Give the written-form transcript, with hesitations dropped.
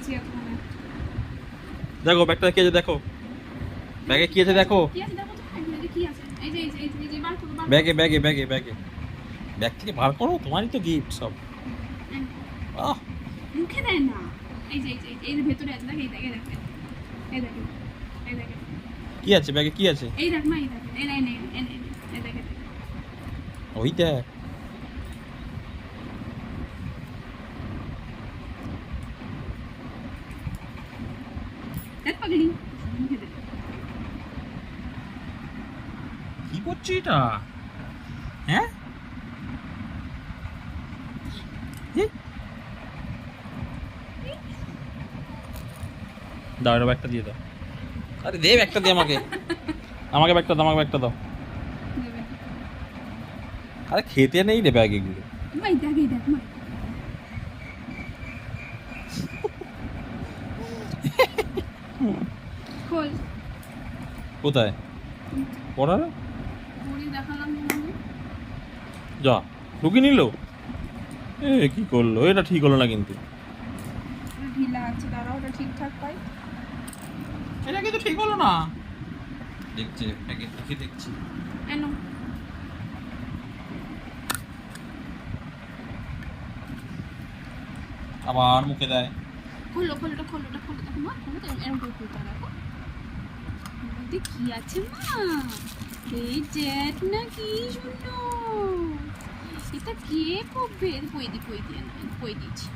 দিয়েছি এখন। দেখো ব্যাগটা কি আছে দেখো, ব্যাগে কি আছে দেখো, কি আছে দেখো তো, কি আছে? এই যে এই যে বার করো, বার করো। ব্যাগে ব্যাগে ব্যাগে ব্যাগে ব্যাগ থেকে বার করো, তোমারই তো গিফট সব। আহ মুখে দেয় না। এই যে এই যে ভেতরে আছে, দেখ, এই দেখ, এই দেখ, এই দেখ, কি আছে ব্যাগে, কি আছে? এই দেখ না, এই দেখ, এই নে নে এই নে, এই দেখ, ওই দেখ, দেখ পাগলি, মুখে দে। কি করছি এটা? হ্যাঁ এ? দাও এটা, ব্যাগটা দিয়ে দাও। আরে দে ব্যাগটা দে আমাকে, আমাকে ব্যাগটা দাও, আমাকে ব্যাগটা দাও। দেবে। আরে খেতে নেই রে ব্যাগ এগুলো। ভাই দেখ, এই দেখ মা। খোল। কোথায় পড়ার? পরি দেখালাম তোমাকে। যা ঢুকি নিল, এ কি করলো এটা? ঠিক হলো না কিন্তু, এটা ঢিলা আছে, দাঁড়াও, ওটা ঠিকঠাক পাই। এটা কিন্তু ঠিক হলো না। দেখছি প্যাকেট দেখে দেখছি। এনো। আবার মুখে দেয়। খোলো খোলো, ওটা খোলো, ওটা খোলো, দেখো মা, খোলো তো, এরকম করে খুলতে হয়, দেখো। এর মধ্যে কি আছে মা? এই জ্যাট না, কি সুন্দর। এটা কে করবে? পই দি, পই দিয়ে না, পই দিচ্ছি।